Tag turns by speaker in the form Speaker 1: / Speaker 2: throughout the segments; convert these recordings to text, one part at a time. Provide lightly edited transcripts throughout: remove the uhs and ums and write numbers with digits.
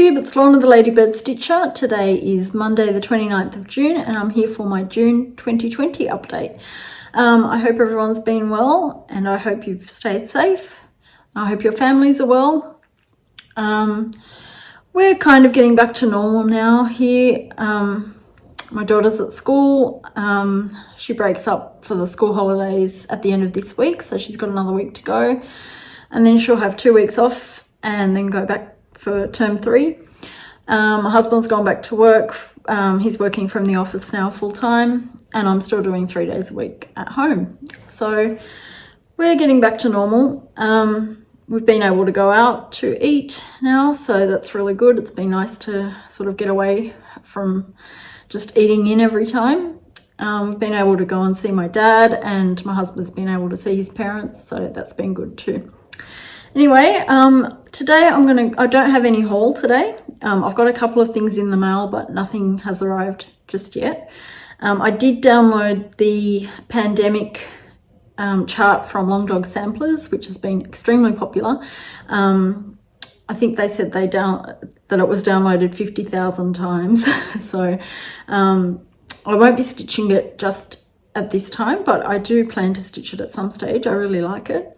Speaker 1: FlossTube, it's Lorna the Ladybird Stitcher. Today is Monday the 29th of June and I'm here for my June 2020 update. I hope everyone's been well and I hope you've stayed safe. I hope your families are well. We're kind of getting back to normal now here. My daughter's at school. She breaks up for the school holidays at the end of this week, so she's got another week to go. And then she'll have 2 weeks off and then go back for term 3. My husband's gone back to work. He's working from the office now full time and I'm still doing 3 days a week at home. So we're getting back to normal. We've been able to go out to eat now, so that's really good. It's been nice to sort of get away from just eating in every time. We've been able to go and see my dad and my husband's been able to see his parents, so that's been good too. Anyway, today I don't have any haul today. I've got a couple of things in the mail, but nothing has arrived just yet. I did download the pandemic chart from Long Dog Samplers, which has been extremely popular. I think they said that it was downloaded 50,000 times. So I won't be stitching it just at this time, but I do plan to stitch it at some stage. I really like it.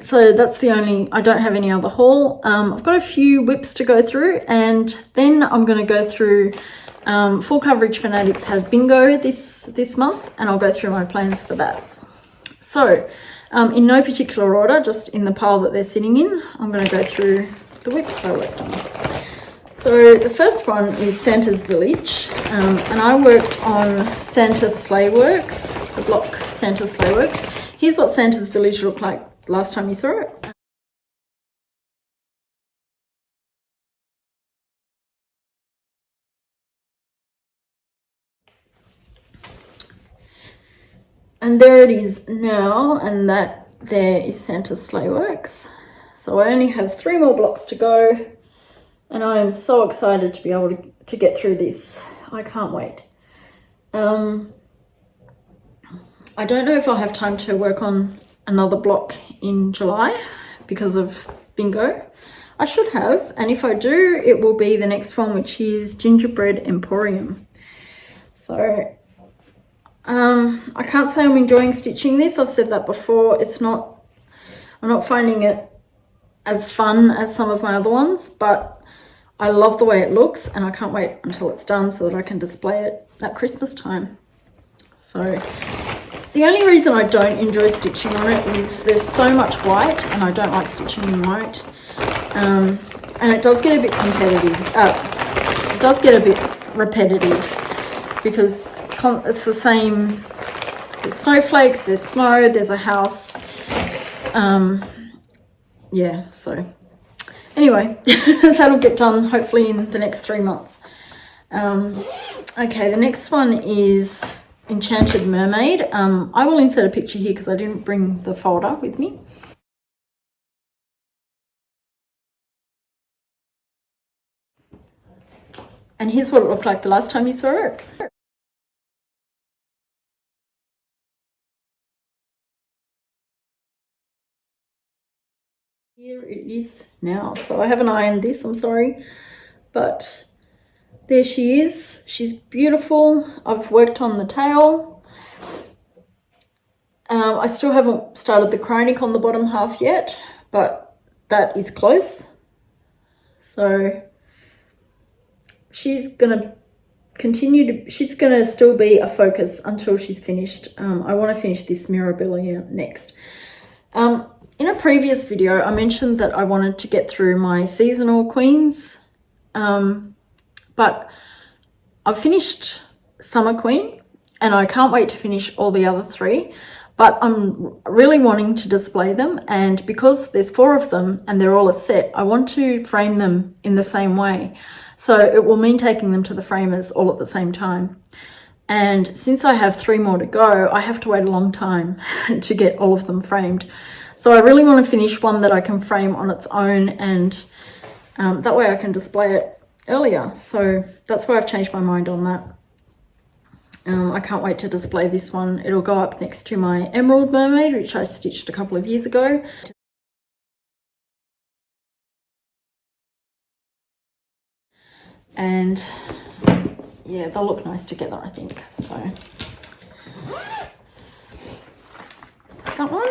Speaker 1: So that's the only, I don't have any other haul. I've got a few whips to go through and then I'm going to go through, Full Coverage Fanatics has bingo this month and I'll go through my plans for that. So in no particular order, just in the pile that they're sitting in, I'm going to go through the whips that I worked on. So the first one is Santa's Village, and I worked on Santa Sleighworks, the block Santa Sleighworks. Here's what Santa's Village looked like last time you saw it. And there it is now, and that there is Santa's Sleighworks. So I only have 3 more blocks to go, and I am so excited to be able to get through this. I can't wait. I don't know if I'll have time to work on another block in July because of bingo. I should have, and if I do, it will be the next one, which is Gingerbread Emporium. So I can't say I'm enjoying stitching this. I've said that before. I'm not finding it as fun as some of my other ones, but I love the way it looks and I can't wait until it's done so that I can display it at Christmas time. So the only reason I don't enjoy stitching on it is there's so much white and I don't like stitching in white. And it does get a bit competitive. It does get a bit repetitive because it's the same. There's snowflakes, there's snow, there's a house. Yeah, so anyway, that'll get done hopefully in the next 3 months. Okay, the next one is Enchanted Mermaid. I will insert a picture here because I didn't bring the folder with me. And here's what it looked like the last time you saw it. Here it is now. So I haven't ironed this, I'm sorry, but there she is. She's beautiful. I've worked on the tail. I still haven't started the chronic on the bottom half yet, but that is close. So she's gonna she's gonna still be a focus until she's finished. I want to finish this Mirabilia next. In a previous video, I mentioned that I wanted to get through my seasonal queens, but I've finished Summer Queen and I can't wait to finish all the other 3, but I'm really wanting to display them, and because there's 4 of them and they're all a set, I want to frame them in the same way. So it will mean taking them to the framers all at the same time. And since I have 3 more to go, I have to wait a long time to get all of them framed. So I really want to finish one that I can frame on its own, and that way I can display it earlier. So that's why I've changed my mind on that. I can't wait to display this one. It'll go up next to my Emerald Mermaid, which I stitched a couple of years ago. And yeah, they'll look nice together, I think. So that one.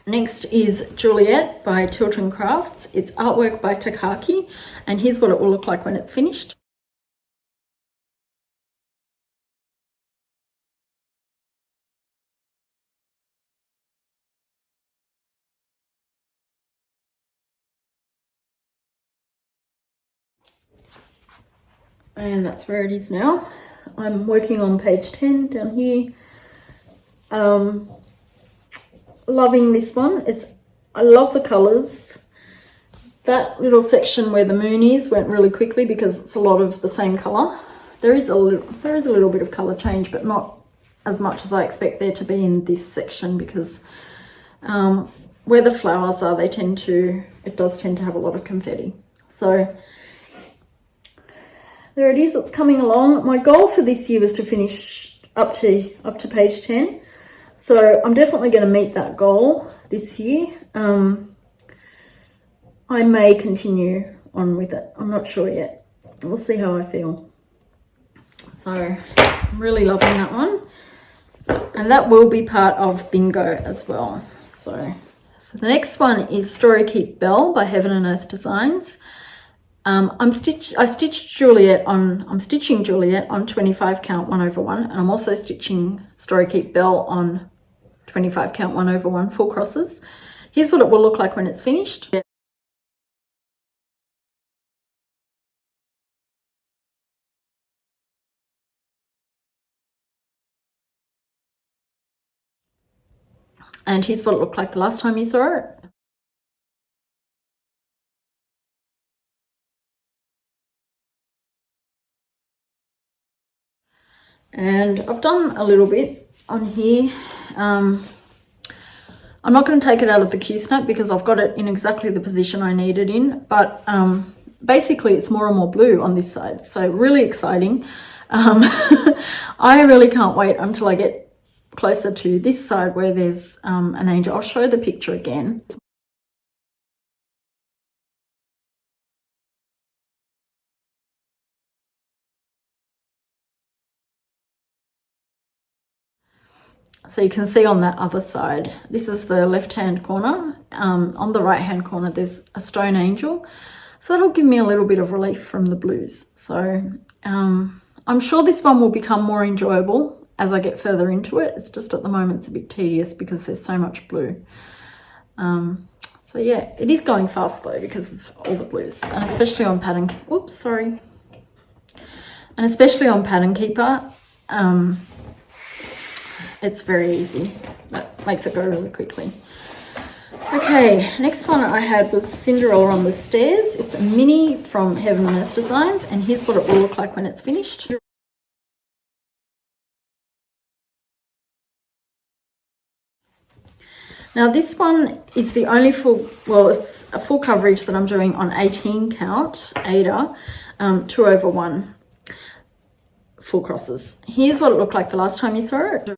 Speaker 1: Next is Juliet by Tilton Crafts. It's artwork by Takaki, and here's what it will look like when it's finished. And that's where it is now. I'm working on page 10 down here. Loving this one. I love the colours. That little section where the moon is went really quickly because it's a lot of the same colour. There is a little bit of colour change, but not as much as I expect there to be in this section, because where the flowers are, it does tend to have a lot of confetti. So there it is, it's coming along. My goal for this year was to finish up to page 10. So I'm definitely going to meet that goal this year. I may continue on with it. I'm not sure yet. We'll see how I feel. So I'm really loving that one. And that will be part of bingo as well. So the next one is Storykeep Belle by Heaven and Earth Designs. I'm stitching Juliet on 25 count 1/1, and I'm also stitching Storykeep Belle on 25 count 1/1 full crosses. Here's what it will look like when it's finished. And here's what it looked like the last time you saw it. And I've done a little bit on here. I'm not going to take it out of the Q-snap because I've got it in exactly the position I need it in, but basically it's more and more blue on this side, so really exciting. I really can't wait until I get closer to this side where there's an angel. I'll show the picture again. So you can see on that other side, this is the left-hand corner. On the right-hand corner, there's a stone angel. So that'll give me a little bit of relief from the blues. So I'm sure this one will become more enjoyable as I get further into it. It's just at the moment it's a bit tedious because there's so much blue. So yeah, it is going fast though because of all the blues, and especially on pattern. Oops, sorry. And especially on Pattern Keeper. It's very easy. That makes it go really quickly. Okay, next one I had was Cinderella on the Stairs. It's a mini from Heaven and Earth Designs, and here's what it will look like when it's finished. Now this one is the only it's a full coverage that I'm doing on 18 count Ada, 2/1 full crosses. Here's what it looked like the last time you saw it.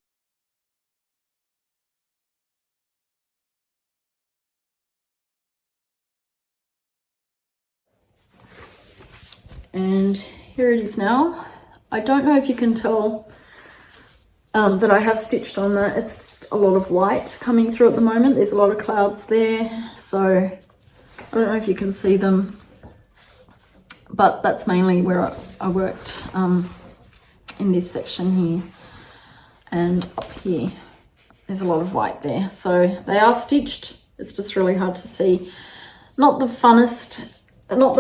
Speaker 1: And here it is now. I don't know if you can tell that I have stitched on that. It's just a lot of white coming through at the moment. There's a lot of clouds there, so I don't know if you can see them, but that's mainly where I worked in this section here, and up here there's a lot of white there. So they are stitched. It's just really hard to see. Not the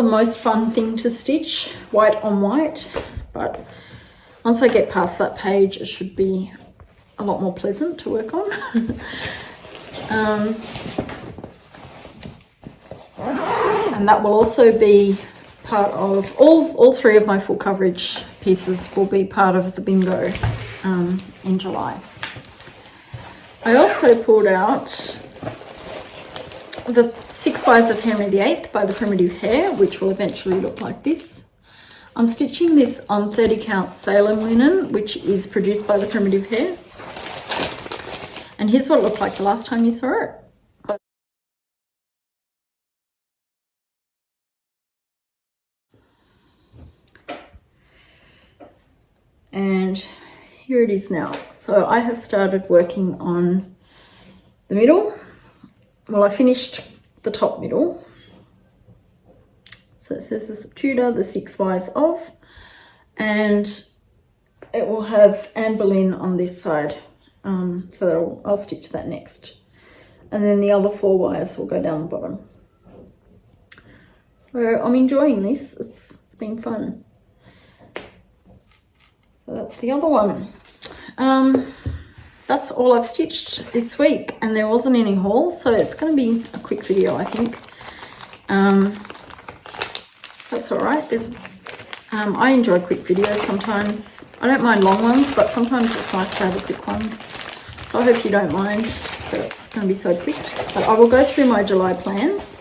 Speaker 1: most fun thing to stitch, white on white, but once I get past that page, it should be a lot more pleasant to work on. And that will also be part of, all three of my full coverage pieces will be part of the bingo in July. I also pulled out the 6 Wives of Henry VIII by the Primitive Hare, which will eventually look like this. I'm stitching this on 30 count Salem linen, which is produced by the Primitive Hare. And here's what it looked like the last time you saw it. And here it is now. So I have started working on the middle. Well, I finished the top middle. So it says the Tudor, the 6 wives of, and it will have Anne Boleyn on this side. So I'll stitch that next. And then the other 4 wires will go down the bottom. So I'm enjoying this. It's been fun. So that's the other one. That's all I've stitched this week, and there wasn't any haul, so it's going to be a quick video, I think. That's all right. I enjoy quick videos sometimes. I don't mind long ones, but sometimes it's nice to have a quick one. So I hope you don't mind that it's going to be so quick. But I will go through my July plans.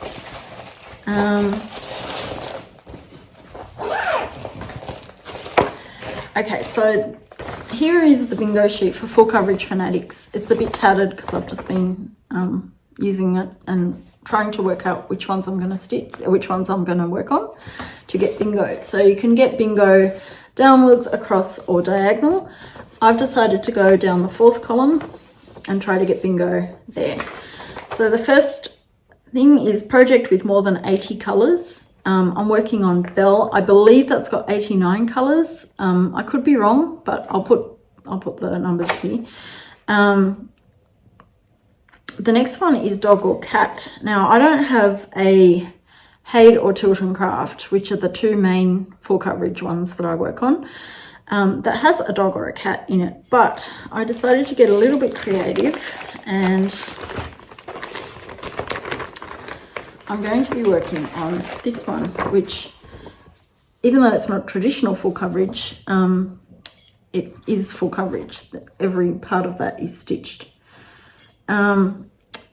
Speaker 1: Okay, so here is the bingo sheet for Full Coverage Fanatics. It's a bit tattered because I've just been using it and trying to work out which ones I'm going to stitch, which ones I'm going to work on to get bingo. So you can get bingo downwards, across, or diagonal. I've decided to go down the 4th column and try to get bingo there. So the first thing is project with more than 80 colours. I'm working on Belle. I believe that's got 89 colours. I could be wrong, but I'll put the numbers here. The next one is dog or cat. Now, I don't have a Hare or Tilton craft, which are the 2 main full coverage ones that I work on, that has a dog or a cat in it. But I decided to get a little bit creative, and I'm going to be working on this one, which, even though it's not traditional full coverage, it is full coverage. Every part of that is stitched.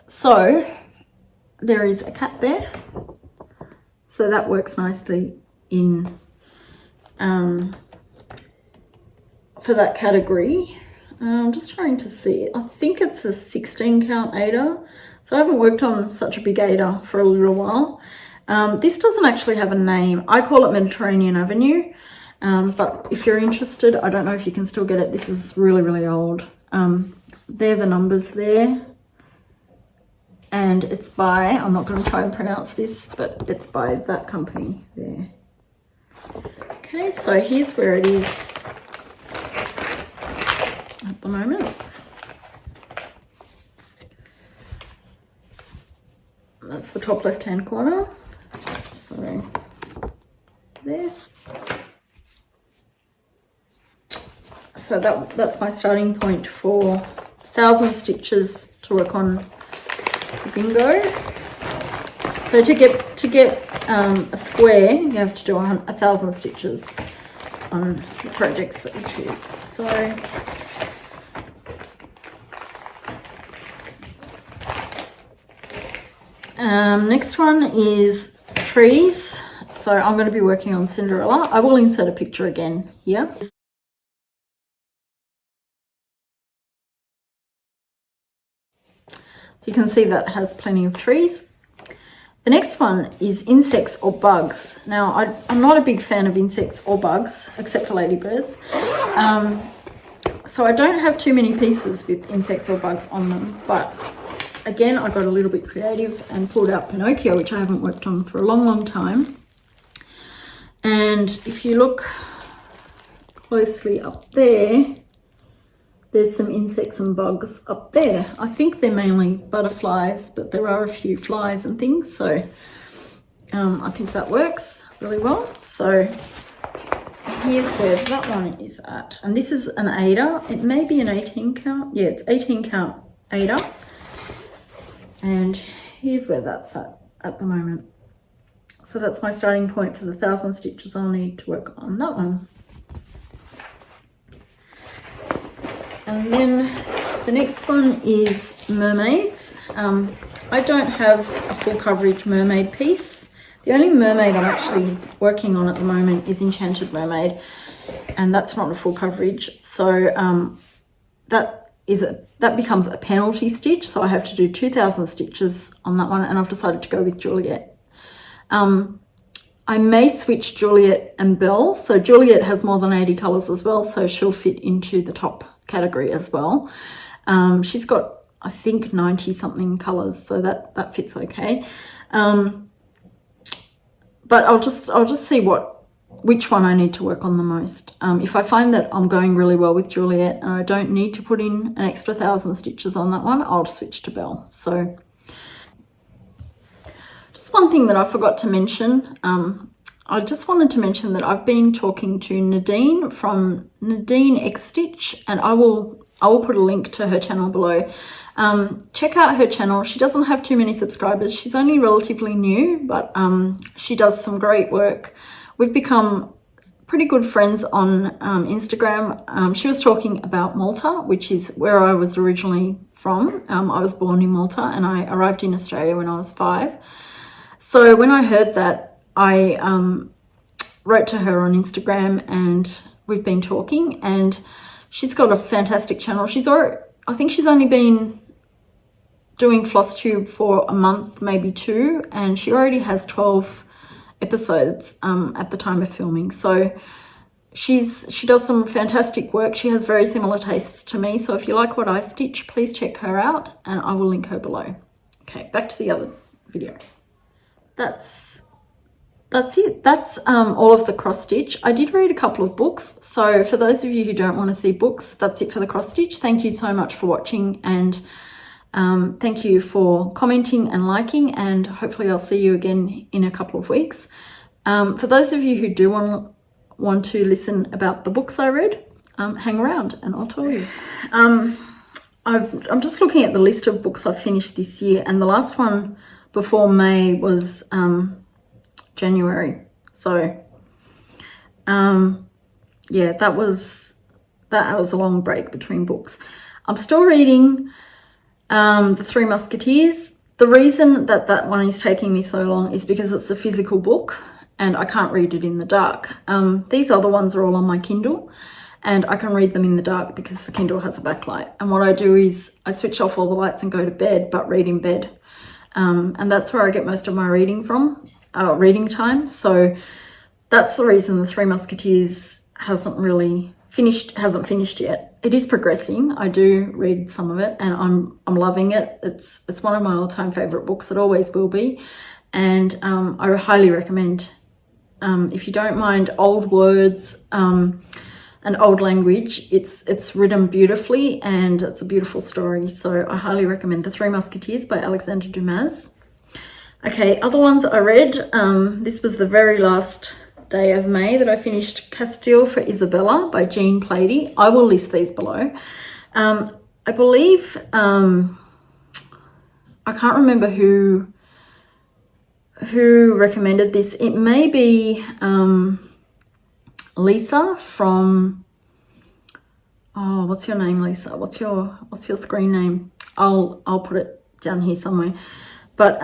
Speaker 1: So there is a cat there. So that works nicely in for that category. I'm just trying to see. I think it's a 16 count Ada. So I haven't worked on such a big Ada for a little while. This doesn't actually have a name. I call it Mediterranean Avenue. But if you're interested, I don't know if you can still get it. This is really, really old. They're the numbers there. And it's by, I'm not going to try and pronounce this, but it's by that company there. Okay, so here's where it is at the moment. That's the top left-hand corner. So there. So that's my starting point for 1,000 stitches to work on bingo. So to get a square, you have to do 1,000 stitches on the projects that you choose. So next one is trees. So I'm going to be working on Cinderella. I will insert a picture again here. So you can see that has plenty of trees. The next one is insects or bugs. Now, I'm not a big fan of insects or bugs, except for ladybirds. So I don't have too many pieces with insects or bugs on them. But again, I got a little bit creative and pulled out Pinocchio, which I haven't worked on for a long, long time. And if you look closely up there, there's some insects and bugs up there. I think they're mainly butterflies, but there are a few flies and things. So I think that works really well. So here's where that one is at. And this is an Ada. It may be an 18 count. Yeah, it's 18 count Ada. And here's where that's at the moment. So that's my starting point for the 1,000 stitches I'll need to work on that one. And then the next one is mermaids. I don't have a full coverage mermaid piece. The only mermaid I'm actually working on at the moment is Enchanted Mermaid, and that's not a full coverage. So that becomes a penalty stitch. So I have to do 2,000 stitches on that one, and I've decided to go with Juliet. I may switch Juliet and Belle. So Juliet has more than 80 colours as well, so she'll fit into the top category as well. She's got, I think, 90 something colours, so that fits okay. But I'll just see which one I need to work on the most. If I find that I'm going really well with Juliet and I don't need to put in an extra 1,000 stitches on that one, I'll switch to Belle. So just one thing that I forgot to mention, I just wanted to mention that I've been talking to Nadine from Nadine X Stitch, and I will put a link to her channel below. Check out her channel. She doesn't have too many subscribers. She's only relatively new, but she does some great work. We've become pretty good friends on Instagram. She was talking about Malta, which is where I was originally from. I was born in Malta and I arrived in Australia when I was 5. So when I heard that, I wrote to her on Instagram and we've been talking, and she's got a fantastic channel. I think she's only been doing FlossTube for a month, maybe 2, and she already has 12 episodes at the time of filming. So she does some fantastic work. She has very similar tastes to me. So if you like what I stitch, please check her out, and I will link her below. Okay, back to the other video. That's it. That's all of the cross stitch. I did read a couple of books. So for those of you who don't want to see books, that's it for the cross stitch. Thank you so much for watching, and thank you for commenting and liking, and hopefully I'll see you again in a couple of weeks. For those of you who do want to listen about the books I read, hang around and I'll tell you. I'm just looking at the list of books I've finished this year, and the last one before May was January. So yeah, that was a long break between books. I'm still reading The Three Musketeers. The reason that one is taking me so long is because it's a physical book and I can't read it in the dark. These other ones are all on my Kindle, and I can read them in the dark because the Kindle has a backlight. And what I do is I switch off all the lights and go to bed, but read in bed. And that's where I get most of my reading time. So that's the reason The Three Musketeers hasn't finished yet. It is progressing. I do read some of it and I'm loving it. It's one of my all-time favorite books. It always will be. And I highly recommend, if you don't mind old words and old language, it's written beautifully and it's a beautiful story. So I highly recommend The Three Musketeers by Alexandre Dumas. Okay, other ones I read, this was the very last day of May that I finished Castile for Isabella by Jean Plaidy. I will list these below. I believe, I can't remember who recommended this. It may be Lisa from, oh, what's your name, Lisa? What's your screen name? I'll put it down here somewhere. But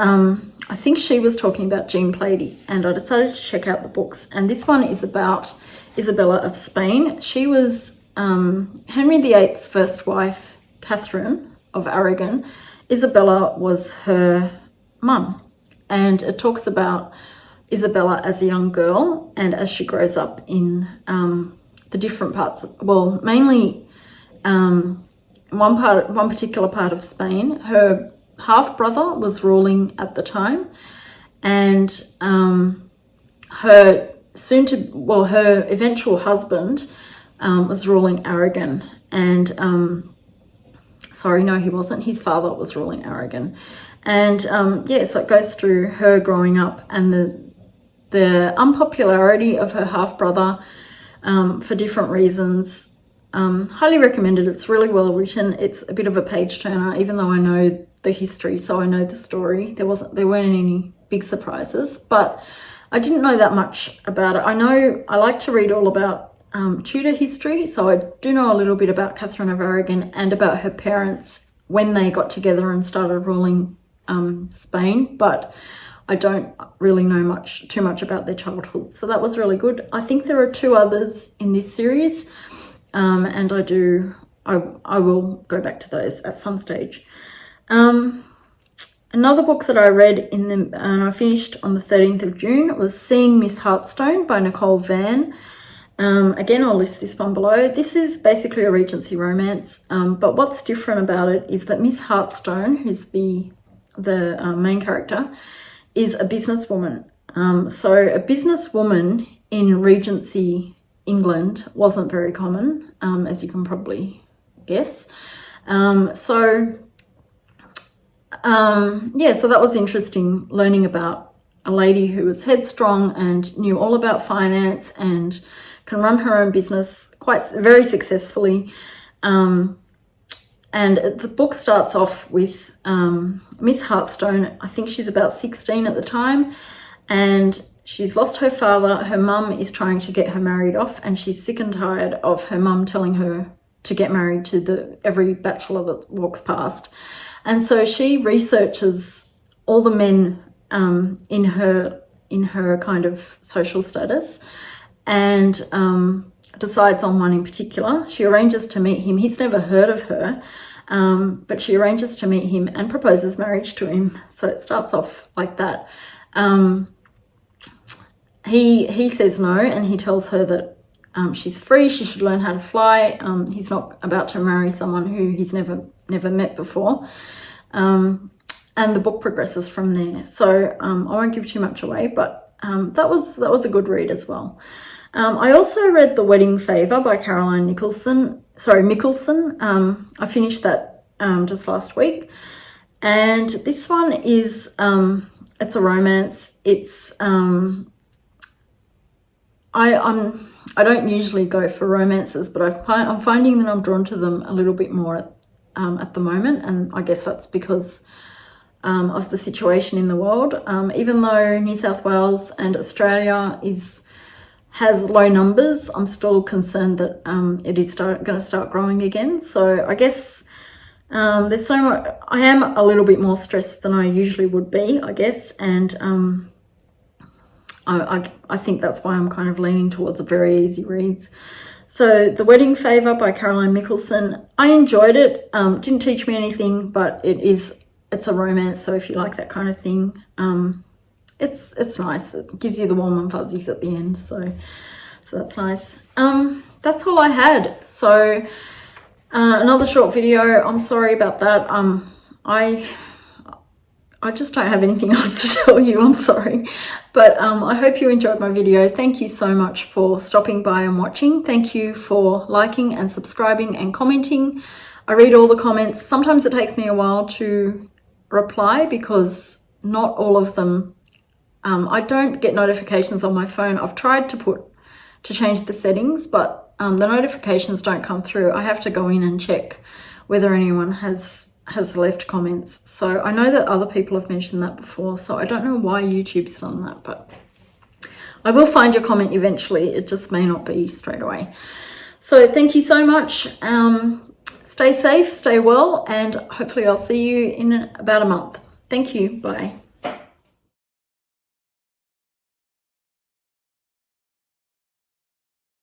Speaker 1: I think she was talking about Jean Plaidy, and I decided to check out the books. And this one is about Isabella of Spain. She was Henry VIII's first wife, Catherine of Aragon. Isabella was her mum, and it talks about Isabella as a young girl and as she grows up in the different parts, well, mainly one particular part of Spain. Her half-brother was ruling at the time, and her eventual husband was ruling Aragon, and sorry, no, he wasn't. His father was ruling Aragon. And yeah, so it goes through her growing up and the unpopularity of her half-brother for different reasons. Highly recommended. It's really well written. It's a bit of a page turner, even though I know the history, so I know the story. There weren't any big surprises, but I didn't know that much about it. I like to read all about Tudor history, so I do know a little bit about Catherine of Aragon and about her parents when they got together and started ruling Spain, but I don't really know too much about their childhood. So that was really good. I think there are 2 others in this series, and I will go back to those at some stage. Another book that I read and I finished on the 13th of June was Seeing Miss Heartstone by Nichole Van. Again, I'll list this one below. This is basically a Regency romance, but what's different about it is that Miss Heartstone, who's the main character, is a businesswoman. So a businesswoman in Regency England wasn't very common, as you can probably guess. So that was interesting, learning about a lady who was headstrong and knew all about finance and can run her own business very successfully. And the book starts off with Miss Heartstone. I think she's about 16 at the time, and she's lost her father. Her mum is trying to get her married off, and she's sick and tired of her mum telling her to get married to every bachelor that walks past. And so she researches all the men in her kind of social status, and decides on one in particular. She arranges to meet him. He's never heard of her, but she arranges to meet him and proposes marriage to him. So it starts off like that. He says no, and he tells her that she's free, she should learn how to fly. He's not about to marry someone who he's never met before. And the book progresses from there. So I won't give too much away, but that was a good read as well. I also read The Wedding Favour by Caroline Mickelson. I finished that just last week. And this one is, it's a romance. It's, I don't usually go for romances, but I'm finding that I'm drawn to them a little bit more at the moment. And I guess that's because of the situation in the world. Even though New South Wales and Australia has low numbers, I'm still concerned that it is going to start growing again. So I guess there's so much. I am a little bit more stressed than I usually would be, I guess, and I think that's why I'm kind of leaning towards very easy reads. So The Wedding Favour by Caroline Mickelson, I enjoyed it. Didn't teach me anything, but it's a romance, so if you like that kind of thing, it's nice. It gives you the warm and fuzzies at the end, so that's nice. That's all I had. So another short video. I'm sorry about that. I just don't have anything else to tell you. I'm sorry. But I hope you enjoyed my video. Thank you so much for stopping by and watching. Thank you for liking and subscribing and commenting. I read all the comments. Sometimes it takes me a while to reply because not all of them, I don't get notifications on my phone. I've tried to change the settings, but the notifications don't come through. I have to go in and check whether anyone has left comments. So I know that other people have mentioned that before, so I don't know why YouTube's done that, but I will find your comment eventually. It just may not be straight away. So thank you so much. Stay safe, stay well, and hopefully I'll see you in about a month. Thank you. Bye.